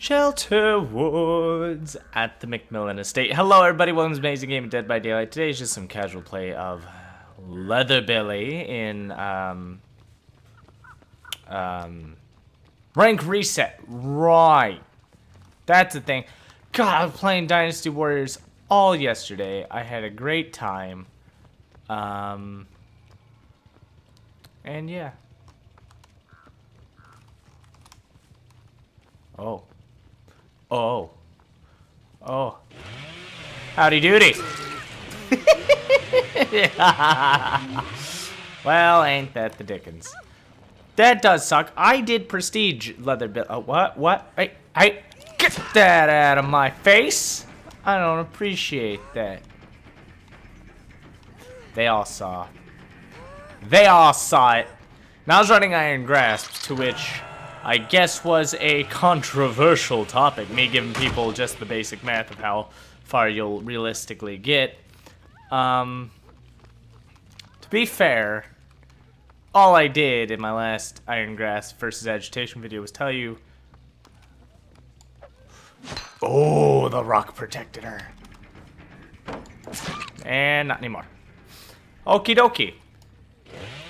Shelter Woods at the McMillan Estate. Hello everybody, welcome to Amazing Game of Dead by Daylight. Today is just some casual play of Leatherbilly in rank reset. Right. That's the thing. God, I was playing Dynasty Warriors all yesterday. I had a great time. And yeah. Oh. Howdy doody. Well, ain't that the dickens. That does suck. I did prestige Leatherbilly. Oh, what? Hey, get that out of my face. I don't appreciate that. They all saw it. Now I was running Iron Grasp, to which I guess was a controversial topic. Me giving people just the basic math of how far you'll realistically get. To be fair, all I did in my last Iron Grasp versus Agitation video was tell you... Oh, the rock protected her. And not anymore. Okie dokie.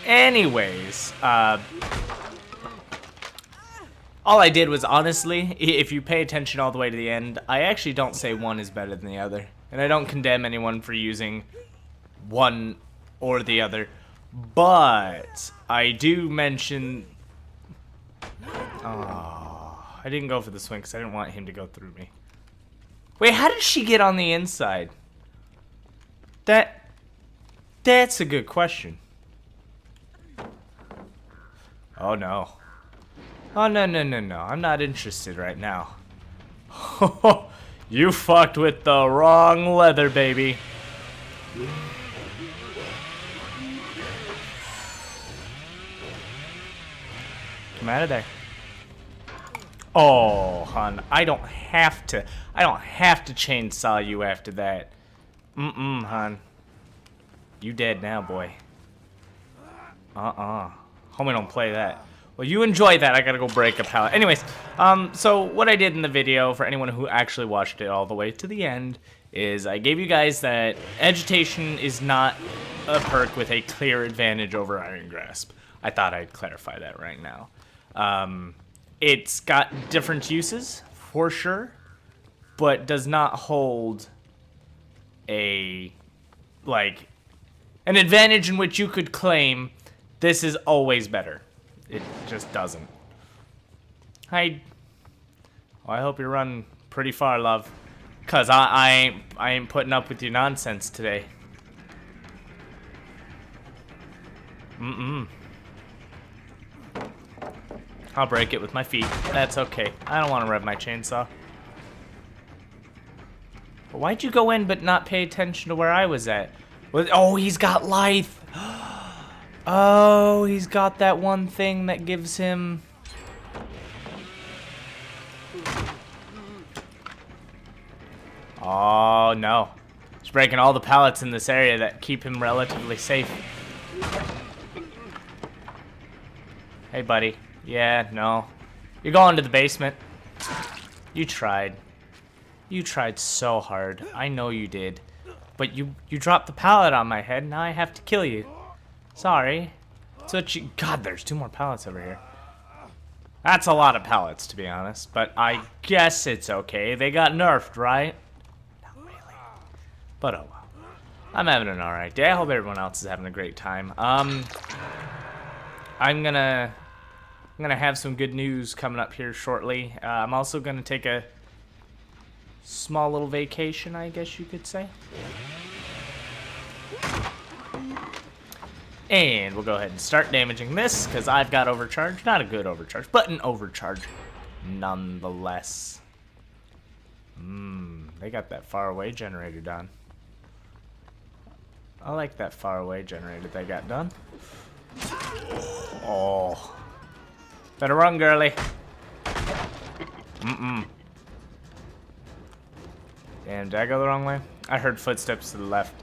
Anyways, all I did was, honestly, if you pay attention all the way to the end, I actually don't say one is better than the other. And I don't condemn anyone for using one or the other. But I do mention... Oh, I didn't go for the swing because I didn't want him to go through me. Wait, how did she get on the inside? That's a good question. Oh, no. Oh, no. I'm not interested right now. You fucked with the wrong leather, baby. Come out of there. Oh, hon. I don't have to chainsaw you after that. Hon. You dead now, boy. Homie, don't play that. Well, you enjoy that. I gotta go break a pallet. Anyways, so what I did in the video, for anyone who actually watched it all the way to the end, is I gave you guys that Agitation is not a perk with a clear advantage over Iron Grasp. I thought I'd clarify that right now. It's got different uses, for sure, but does not hold a, like, an advantage in which you could claim this is always better. It just doesn't. I hope you're running pretty far, love. Cause I ain't putting up with your nonsense today. I'll break it with my feet. That's okay. I don't want to rev my chainsaw. But why'd you go in but not pay attention to where I was at? Oh, he's got lithe. Oh, he's got that one thing that gives him... Oh, no. He's breaking all the pallets in this area that keep him relatively safe. Hey, buddy. Yeah, no. You're going to the basement. You tried. You tried so hard. I know you did. But you dropped the pallet on my head, now I have to kill you. Sorry. So God, there's 2 more pallets over here. That's a lot of pallets, to be honest. But I guess it's okay. They got nerfed, right? Not really. But oh well. I'm having an alright day. I hope everyone else is having a great time. I'm gonna have some good news coming up here shortly. I'm also gonna take a small little vacation, I guess you could say. And we'll go ahead and start damaging this, because I've got overcharge. Not a good overcharge, but an overcharge nonetheless. They got that far away generator done. I like that far away generator they got done. Oh. Better run, girly. Damn, did I go the wrong way? I heard footsteps to the left.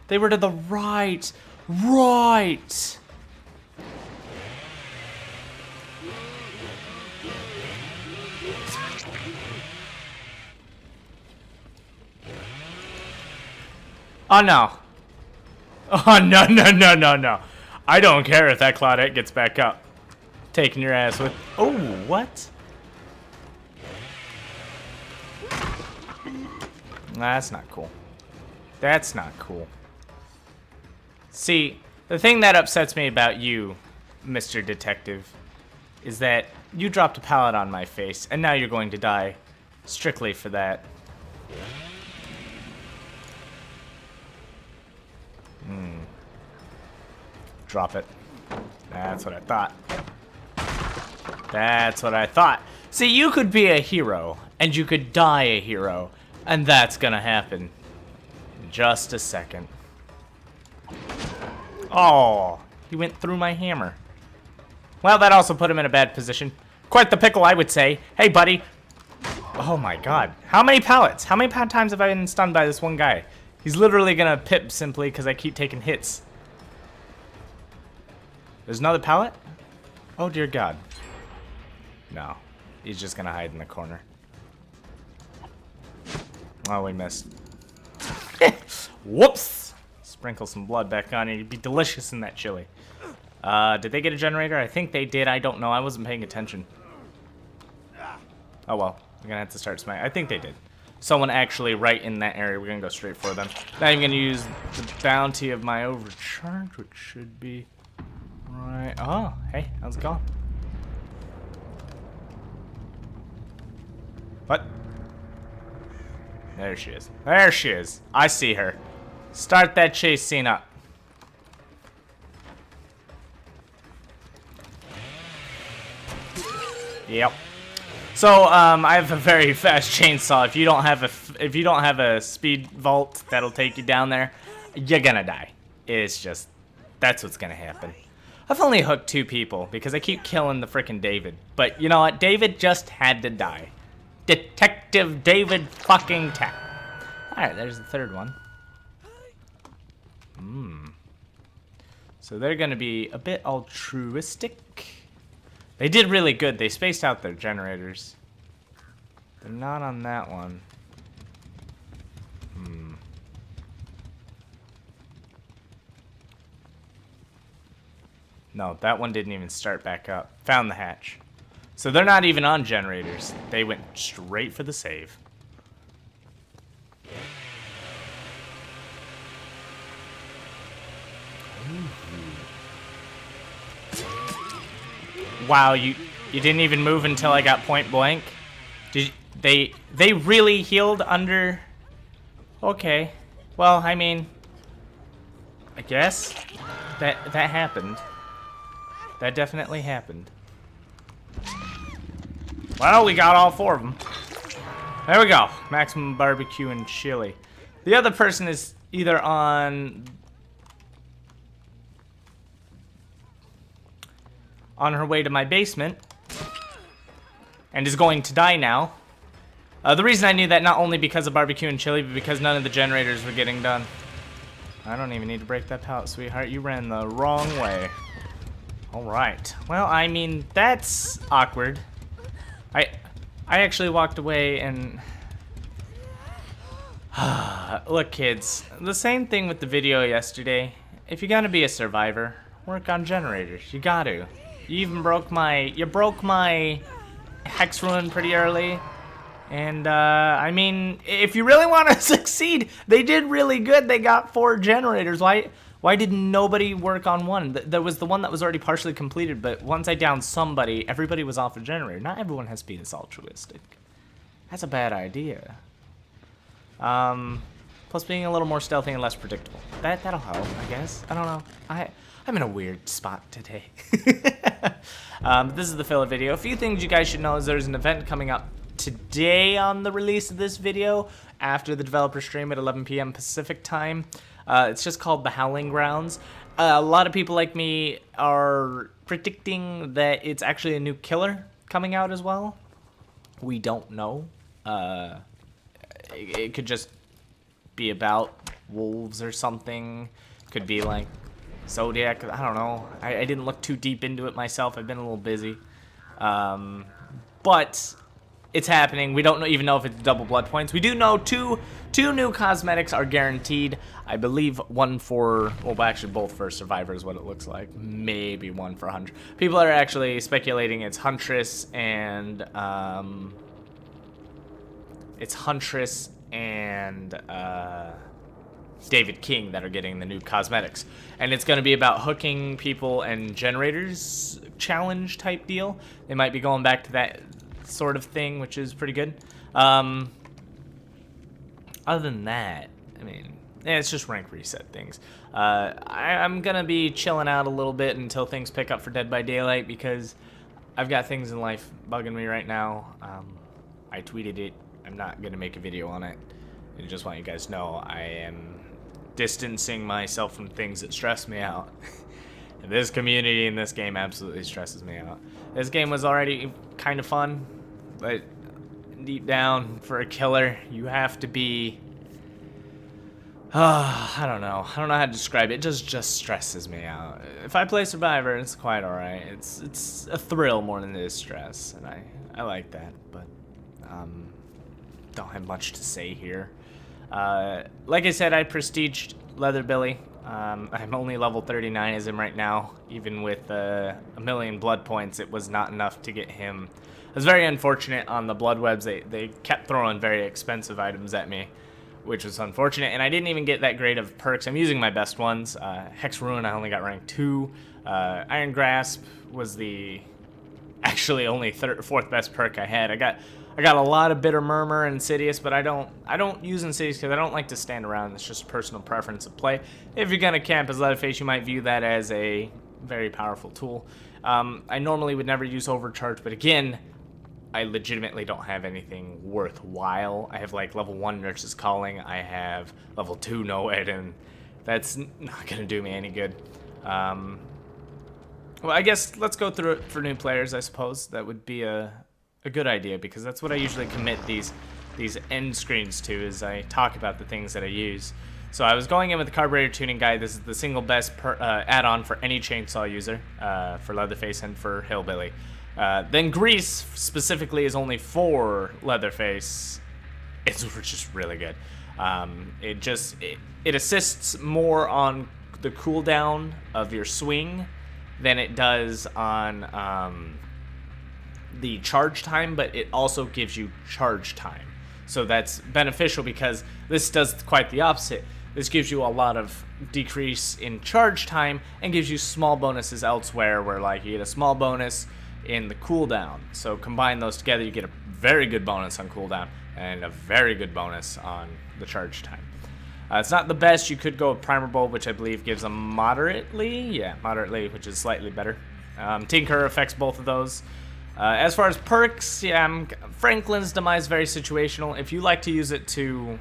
They were to the right. Right. Oh, no. Oh, no, no, no, no, no. I don't care if that Claudette gets back up. Taking your ass with... Oh, what? That's not cool. That's not cool. See, the thing that upsets me about you, Mr. Detective, is that you dropped a pallet on my face, and now you're going to die strictly for that. Drop it. That's what I thought. That's what I thought. See, you could be a hero, and you could die a hero, and that's gonna happen. In just a second. Oh, he went through my hammer. Well, that also put him in a bad position. Quite the pickle, I would say. Hey, buddy. Oh my god. How many pallets? How many times have I been stunned by this one guy? He's literally gonna pip simply because I keep taking hits. There's another pallet? Oh, dear god. No. He's just gonna hide in the corner. Oh, we missed. Whoops! Sprinkle some blood back on you. You'd be delicious in that chili. Did they get a generator? I think they did. I don't know. I wasn't paying attention. Oh, well. We're gonna have to start smacking. I think they did. Someone actually right in that area. We're gonna go straight for them. Now I'm gonna use the bounty of my overcharge, which should be right. Oh, hey, how's it going? What? There she is. There she is. I see her. Start that chase scene up. Yep. So I have a very fast chainsaw. If you don't have a speed vault that'll take you down there, you're gonna die. It's just that's what's gonna happen. I've only hooked 2 people because I keep killing the frickin' David. But you know what? David just had to die. Detective David fucking Tapp. Alright, there's the 3rd one. So they're gonna be a bit altruistic. They did really good. They spaced out their generators. They're not on that one. No, that one didn't even start back up. Found the hatch. So they're not even on generators. They went straight for the save. Wow, you didn't even move until I got point blank. Did they really healed under? Okay. Well, I mean, I guess that happened. That definitely happened. Well, we got all 4 of them. There we go. Maximum barbecue and chili. The other person is either on her way to my basement and is going to die now. The reason I knew that, not only because of barbecue and chili, but because none of the generators were getting done. I don't even need to break that pallet, sweetheart. You ran the wrong way. Alright. Well, I mean, that's awkward. I actually walked away and... Look, kids. The same thing with the video yesterday. If you're gonna be a survivor, work on generators. You got to. You even broke my hex rune pretty early. And, I mean, if you really want to succeed, they did really good. They got 4 generators. Why did nobody work on one? There was the one that was already partially completed, but once I downed somebody, everybody was off a generator. Not everyone has to be this altruistic. That's a bad idea. Plus being a little more stealthy and less predictable. That'll help, I guess. I don't know. I'm in a weird spot today. This is the filler video. A few things you guys should know is there's an event coming up today on the release of this video after the developer stream at 11 p.m. Pacific time. It's just called the Howling Grounds. A lot of people like me are predicting that it's actually a new killer coming out as well. We don't know. It could just be about wolves or something. Could be like Zodiac. I don't know. I didn't look too deep into it myself. I've been a little busy. But it's happening. We don't even know if it's double blood points. We do know two new cosmetics are guaranteed. I believe one for, well, actually both for Survivor is what it looks like. Maybe one for Huntress. People are actually speculating it's Huntress and David King that are getting the new cosmetics. And it's going to be about hooking people and generators challenge type deal. They might be going back to that sort of thing, which is pretty good. Other than that, I mean, it's just rank reset things. I'm going to be chilling out a little bit until things pick up for Dead by Daylight because I've got things in life bugging me right now. I tweeted it. I'm not going to make a video on it. I just want you guys to know I am distancing myself from things that stress me out. This community in this game absolutely stresses me out. This game was already kind of fun, but deep down, for a killer, you have to be... I don't know how to describe it. It just stresses me out. If I play Survivor, it's quite alright. It's a thrill more than it is stress, and I like that, but don't have much to say here. Like I said, I prestiged Leatherbilly. I'm only level 39 as him right now. Even with a million blood points, it was not enough to get him. It was very unfortunate on the blood webs. They kept throwing very expensive items at me, which was unfortunate. And I didn't even get that great of perks. I'm using my best ones. Hex Ruin, I only got rank 2. Iron Grasp was the actually only fourth best perk I had. I got a lot of Bitter Murmur and Insidious, but I don't use Insidious because I don't like to stand around. It's just personal preference of play. If you're gonna camp as Leatherface, you might view that as a very powerful tool. I normally would never use Overcharge, but again, I legitimately don't have anything worthwhile. I have like level 1 Nurse's Calling. I have level 2 Noed, and that's not gonna do me any good. Well, I guess let's go through it for new players. I suppose that would be a good idea, because that's what I usually commit these end screens to, is I talk about the things that I use. So I was going in with the Carburetor Tuning Guide. This is the single best add-on for any chainsaw user, for Leatherface and for Hillbilly. Then Grease specifically is only for Leatherface. It's just really good. It assists more on the cooldown of your swing than it does on the charge time, but it also gives you charge time. So that's beneficial because this does quite the opposite. This gives you a lot of decrease in charge time and gives you small bonuses elsewhere, where like you get a small bonus in the cooldown. So combine those together, you get a very good bonus on cooldown and a very good bonus on the charge time. It's not the best. You could go with Primer Bulb, which I believe gives a moderately, which is slightly better. Tinker affects both of those. As far as perks, Franklin's Demise, very situational. If you like to use it to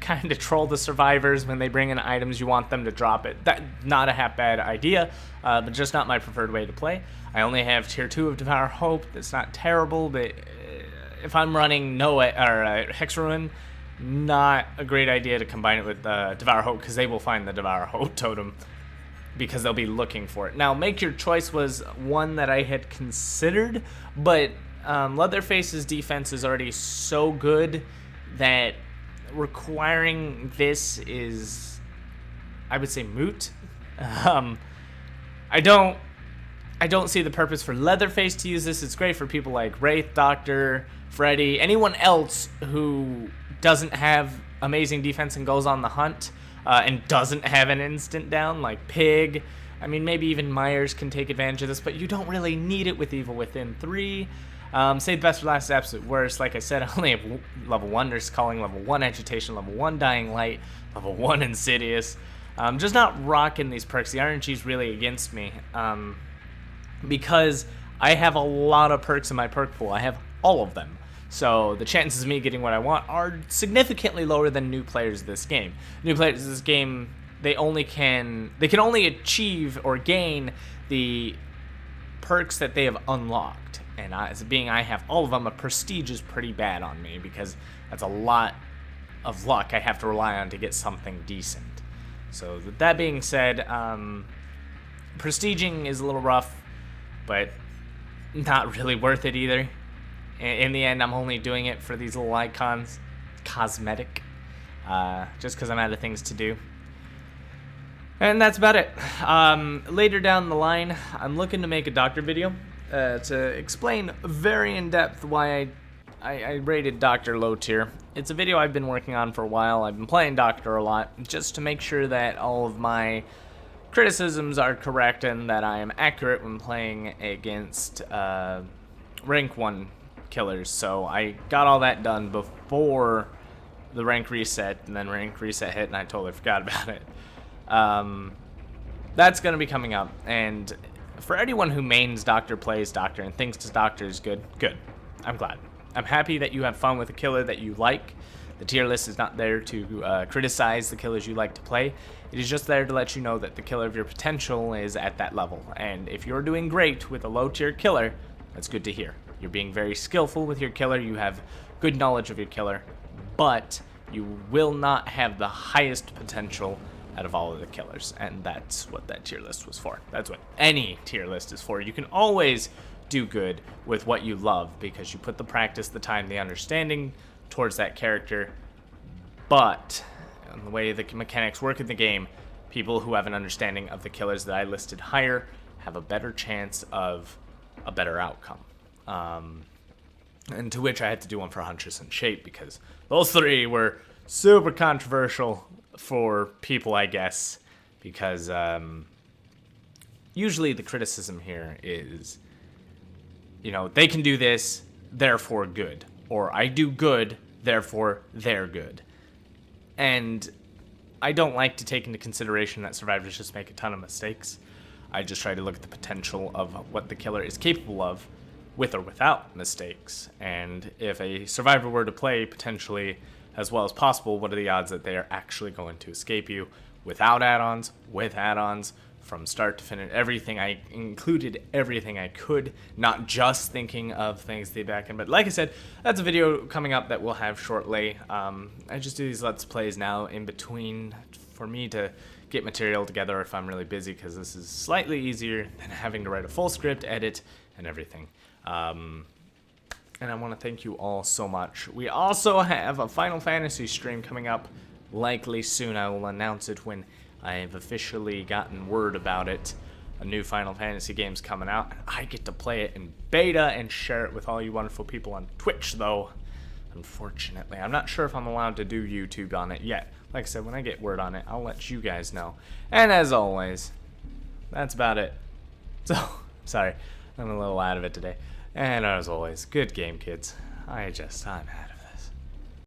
kind of troll the survivors when they bring in items, you want them to drop it. That not a half bad idea, but just not my preferred way to play. I only have tier 2 of Devour Hope. That's not terrible, but if I'm running Hex Ruin, not a great idea to combine it with Devour Hope, because they will find the Devour Hope totem, because they'll be looking for it. Now, Make Your Choice was one that I had considered, but Leatherface's defense is already so good that requiring this is, I would say, moot. I don't see the purpose for Leatherface to use this. It's great for people like Wraith, Doctor, Freddy, anyone else who doesn't have amazing defense and goes on the hunt. And doesn't have an instant down, like Pig. I mean, maybe even Myers can take advantage of this, but you don't really need it with Evil Within 3. Save the best for last, absolute worst. Like I said, I only have level 1 Nurse Calling, level 1 Agitation, level 1 Dying Light, level 1 Insidious. Just not rocking these perks. The RNG is really against me, because I have a lot of perks in my perk pool. I have all of them. So the chances of me getting what I want are significantly lower than new players of this game. New players of this game, they can only achieve or gain the perks that they have unlocked. And I have all of them, a prestige is pretty bad on me, because that's a lot of luck I have to rely on to get something decent. So with that being said, prestiging is a little rough, but not really worth it either. In the end, I'm only doing it for these little icons, cosmetic, just because I'm out of things to do. And that's about it. Later down the line, I'm looking to make a doctor video to explain very in depth why I rated Doctor low tier. It's a video I've been working on for a while. I've been playing Doctor a lot just to make sure that all of my criticisms are correct and that I am accurate when playing against rank 1 killers. So I got all that done before the rank reset, and then rank reset hit and I totally forgot about it. That's going to be coming up, and for anyone who mains Doctor, plays Doctor, and thinks Doctor is good, I'm glad. I'm happy that you have fun with a killer that you like. The tier list is not there to criticize the killers you like to play. It is just there to let you know that the killer of your potential is at that level. And if you're doing great with a low tier killer, that's good to hear. You're being very skillful with your killer. You have good knowledge of your killer, but you will not have the highest potential out of all of the killers. And that's what that tier list was for. That's what any tier list is for. You can always do good with what you love because you put the practice, the time, the understanding towards that character. But the way the mechanics work in the game, people who have an understanding of the killers that I listed higher have a better chance of a better outcome. And to which I had to do one for Huntress and Shape because those three were super controversial for people, I guess, because usually the criticism here is, you know, they can do this, therefore good. Or I do good, therefore they're good. And I don't like to take into consideration that survivors just make a ton of mistakes. I just try to look at the potential of what the killer is capable of with or without mistakes. And if a survivor were to play potentially as well as possible, what are the odds that they are actually going to escape you without add-ons, with add-ons, from start to finish? Everything, I included everything I could, not just thinking of things the back end. But like I said, that's a video coming up that we'll have shortly. I just do these Let's Plays now in between for me to get material together if I'm really busy, because this is slightly easier than having to write a full script, edit, and everything. And I want to thank you all so much. We also have a Final Fantasy stream coming up likely soon. I will announce it when I have officially gotten word about it. A new Final Fantasy game's coming out, and I get to play it in beta and share it with all you wonderful people on Twitch, though. Unfortunately, I'm not sure if I'm allowed to do YouTube on it yet. Like I said, when I get word on it, I'll let you guys know. And as always, that's about it. So, sorry, I'm a little out of it today. And as always, good game, kids. I'm out.